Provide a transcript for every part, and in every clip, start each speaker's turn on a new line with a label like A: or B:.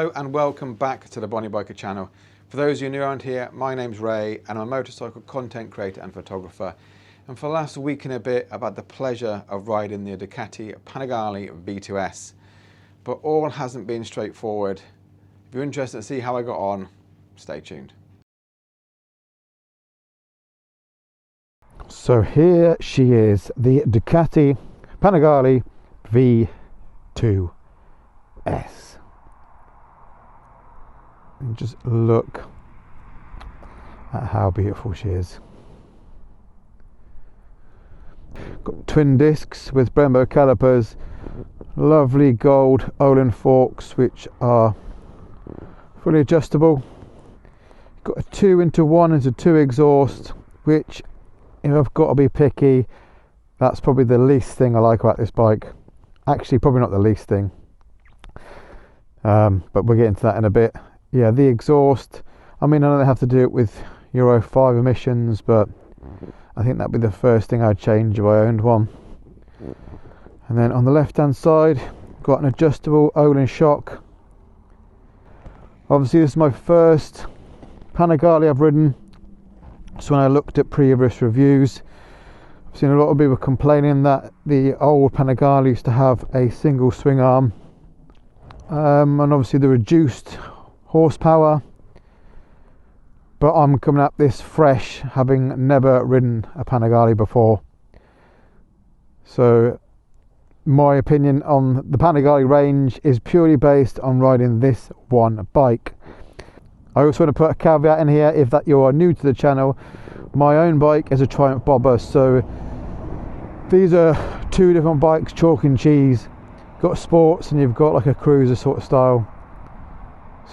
A: Hello and welcome back to the Bonnie Biker channel. For those of you new around here, my name's Ray and I'm a motorcycle content creator and photographer. And for the last week and a bit, I've had the pleasure of riding the Ducati Panigale V2s. But all hasn't been straightforward. If you're interested to see how I got on, stay tuned.
B: So here she is, the Ducati Panigale V2s. And just look at how beautiful she is. Got twin discs with Brembo calipers, lovely gold Olin forks which are fully adjustable. Got a 2-into-1-into-2 exhaust, which, if I've got to be picky, that's probably the least thing I like about this bike. Actually, probably not the least thing, but we'll get into that in a bit. Yeah, the exhaust, I mean, I know they have to do it with Euro 5 emissions, but I think that'd be the first thing I'd change if I owned one. And then on the left hand side, got an adjustable Olin shock. Obviously this is my first Panigale I've ridden, so when I looked at previous reviews, I've seen a lot of people complaining that the old Panigale used to have a single swing arm, and obviously the reduced horsepower, but I'm coming at this fresh, having never ridden a Panigale before. So my opinion on the Panigale range is purely based on riding this one bike. I also want to put a caveat in here, if that you are new to the channel, my own bike is a Triumph Bobber, so these are two different bikes, chalk and cheese. You've got sports and you've got like a cruiser sort of style.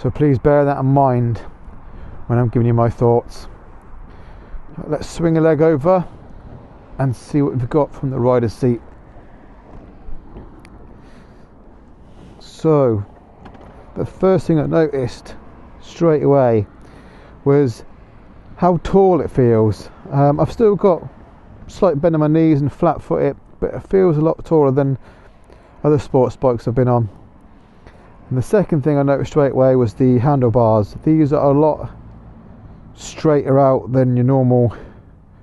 B: So please bear that in mind when I'm giving you my thoughts. Let's swing a leg over and see what we've got from the rider's seat. So the first thing I noticed straight away was how tall it feels. I've still got slight bend in my knees and flat footed, but it feels a lot taller than other sports bikes I've been on. And the second thing I noticed straight away was the handlebars. These are a lot straighter out than your normal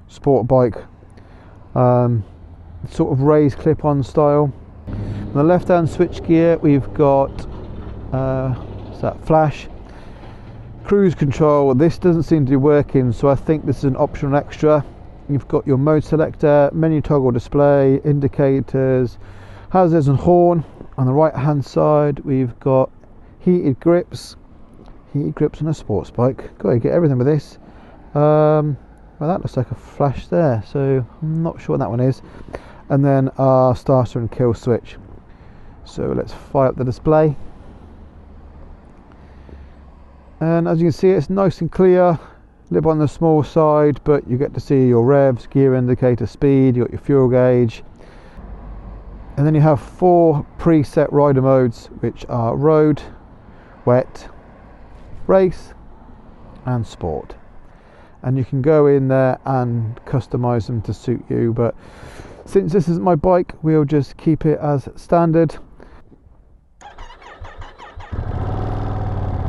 B: sport bike, sort of raised clip-on style. On the left hand switch gear we've got what's that, flash, cruise control. This doesn't seem to be working, so I think this is an optional extra. You've got your mode selector, menu toggle display, indicators, hazards and horn. On the right hand side we've got heated grips on a sports bike. Got to get everything with this. Well, that looks like a flash there, so I'm not sure what that one is. And then our starter and kill switch. So let's fire up the display, and as you can see, it's nice and clear. A little on the small side, but you get to see your revs, gear indicator, speed. You got your fuel gauge. And then you have 4 preset rider modes, which are road, wet, race and sport. And you can go in there and customize them to suit you, but since this isn't my bike, we'll just keep it as standard.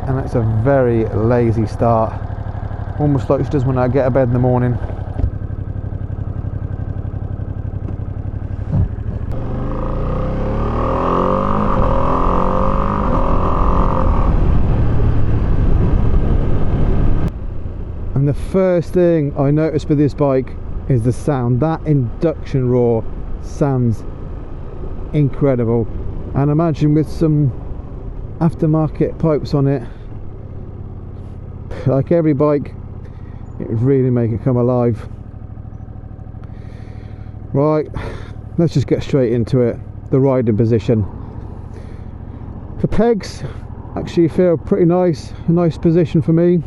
B: And it's a very lazy start, almost like she does when I get out of bed in the morning. And the first thing I noticed with this bike is the sound. That induction roar sounds incredible, and imagine with some aftermarket pipes on it, like every bike, it would really make it come alive. Right, let's just get straight into it. The riding position. The pegs actually feel pretty nice, a nice position for me,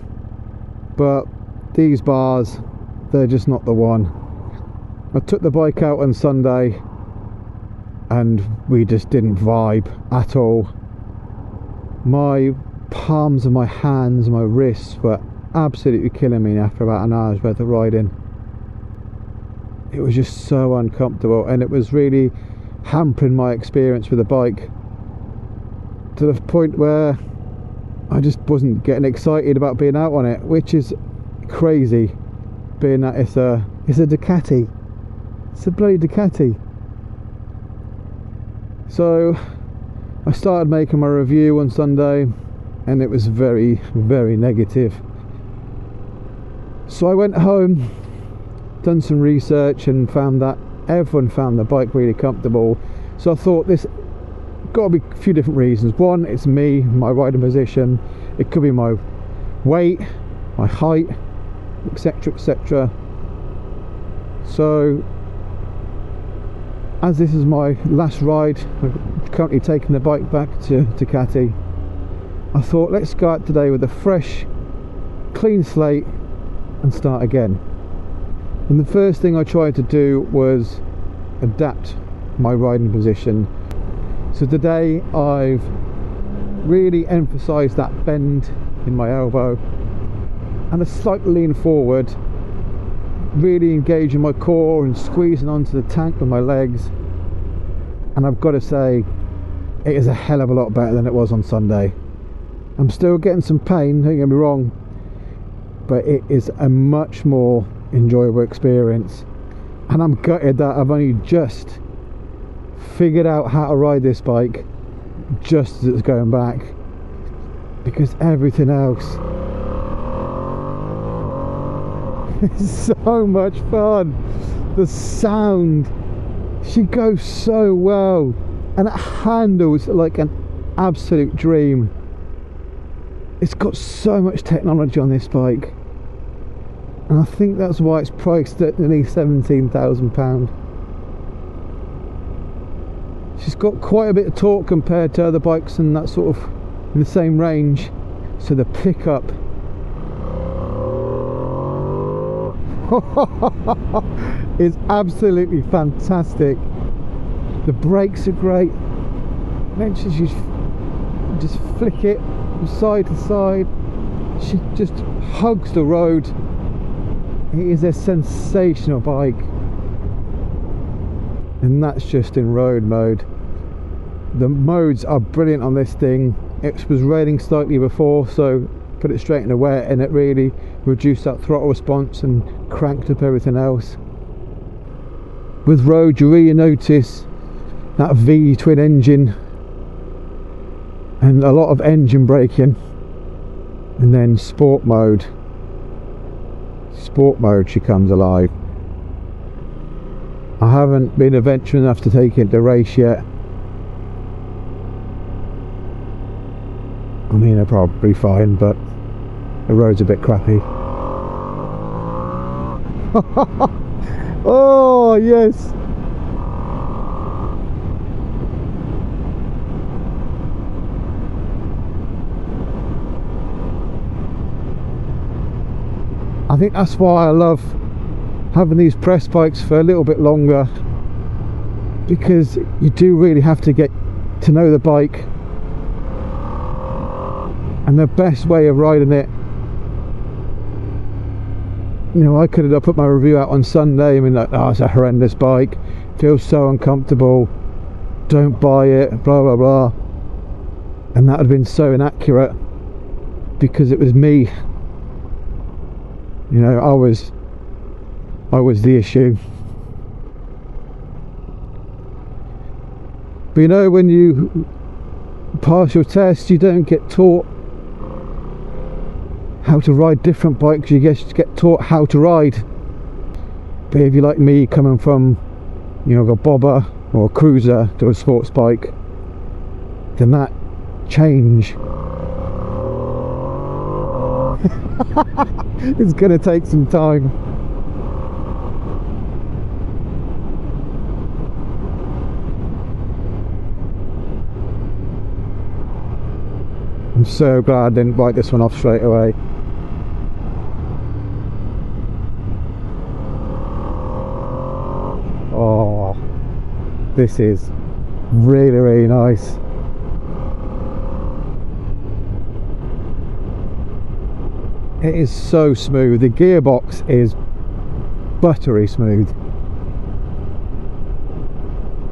B: but these bars, they're just not the one. I took the bike out on Sunday and we just didn't vibe at all. My palms of my hands and my wrists were absolutely killing me after about an hour's worth of riding. It was just so uncomfortable, and it was really hampering my experience with the bike, to the point where I just wasn't getting excited about being out on it, which is crazy, being that it's a Ducati. It's a bloody Ducati. So I started making my review on Sunday, and it was very, very negative. So I went home, done some research, and found that everyone found the bike really comfortable. So I thought, this got to be a few different reasons. One, it's me, my riding position. It could be my weight, my height, etc, etc. So as this is my last ride, I'm currently taking the bike back to Ducati. I thought, let's go out today with a fresh, clean slate and start again. And the first thing I tried to do was adapt my riding position. So today I've really emphasised that bend in my elbow and a slight lean forward, really engaging my core and squeezing onto the tank with my legs. And I've got to say, it is a hell of a lot better than it was on Sunday. I'm still getting some pain, don't get me wrong, but it is a much more enjoyable experience. And I'm gutted that I've only just figured out how to ride this bike just as it's going back, because everything else is so much fun. The sound, she goes so well, and it handles like an absolute dream. It's got so much technology on this bike, and I think that's why it's priced at nearly £17,000. She's got quite a bit of torque compared to other bikes and that sort of in the same range. So the pickup is absolutely fantastic. The brakes are great. Eventually you just flick it from side to side. She just hugs the road. It is a sensational bike. And that's just in road mode. The modes are brilliant on this thing. It was raining slightly before, so put it straight in the wet, and it really reduced that throttle response and cranked up everything else. With road, you really notice that V twin engine and a lot of engine braking. And then sport mode, she comes alive. I haven't been adventurous enough to take it to race yet. I mean, they're probably fine, but the road's a bit crappy. Oh yes. I think that's why I love having these press bikes for a little bit longer, because you do really have to get to know the bike, and the best way of riding it, you know, I could have put my review out on Sunday. I mean, like, oh, it's a horrendous bike, feels so uncomfortable, don't buy it, blah blah blah, and that would have been so inaccurate, because it was me. You know, I was the issue. But you know, when you pass your test, you don't get taught how to ride different bikes, you just get taught how to ride. But if you're like me, coming from, you know, a bobber or a cruiser to a sports bike, then that change it's going to take some time. I'm so glad I didn't bite this one off straight away. Oh, this is really, really nice. It is so smooth. The gearbox is buttery smooth.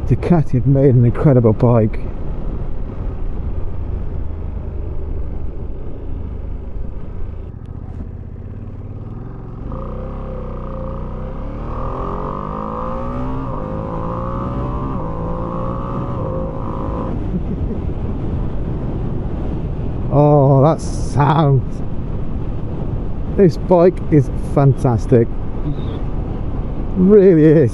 B: Ducati have made an incredible bike. that sound. This bike is fantastic. Really is.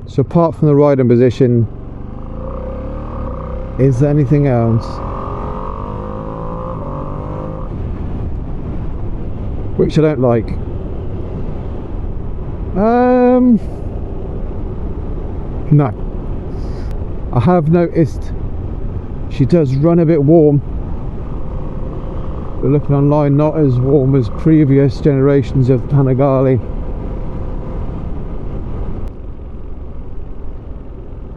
B: So apart from the riding position, is there anything else? Which I don't like. No. I have noticed she does run a bit warm. But looking online, not as warm as previous generations of Panigale.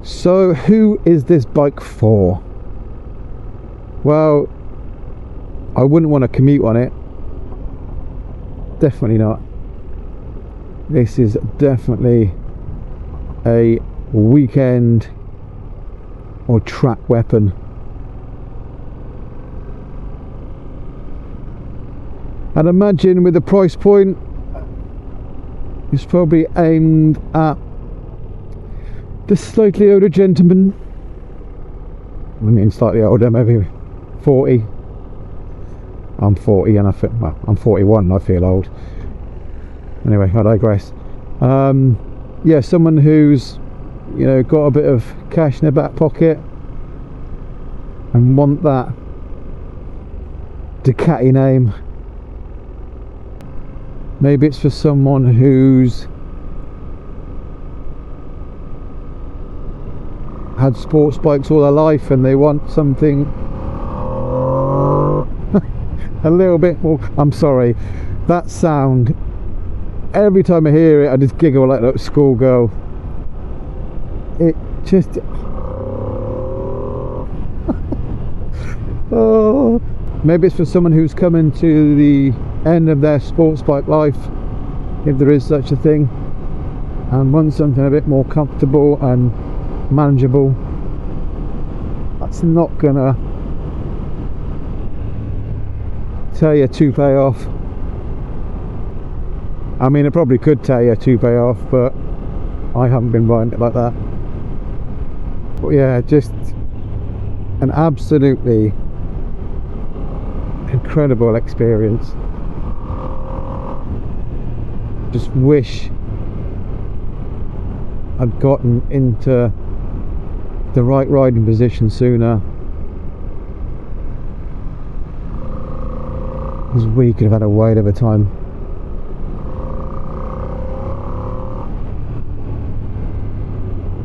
B: So who is this bike for? Well, I wouldn't want to commute on it. Definitely not. This is definitely a weekend or track weapon. I'd imagine with the price point, it's probably aimed at the slightly older gentleman. I mean slightly older, maybe 40. I'm 40 and I feel, well, I'm 41 and I feel old. Anyway, I digress. Yeah, someone who's, you know, got a bit of cash in their back pocket and want that Ducati name. Maybe it's for someone who's had sports bikes all their life and they want something a little bit more. I'm sorry, that sound, every time I hear it I just giggle like that schoolgirl. It just oh, maybe it's for someone who's coming to the end of their sports bike life, if there is such a thing, and wants something a bit more comfortable and manageable. That's not gonna tear your toupee off. I mean, it probably could tear your toupee off, but I haven't been riding it like that. But yeah, just an absolutely incredible experience. Just wish I'd gotten into the right riding position sooner, because we could have had a whale of a time.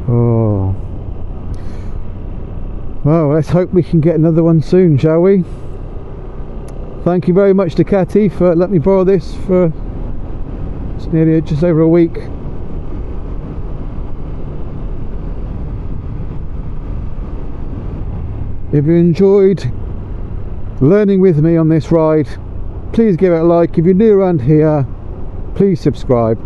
B: Oh, well, let's hope we can get another one soon, shall we? Thank you very much, Ducati, for letting me borrow this for nearly just over a week. If you enjoyed learning with me on this ride, please give it a like. If you're new around here, please subscribe.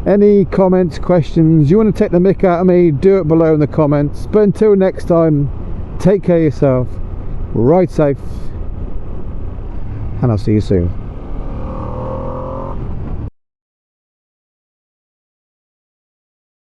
B: Any comments, questions, you want to take the mick out of me, do it below in the comments. But until next time, take care of yourself, ride safe, and I'll see you soon.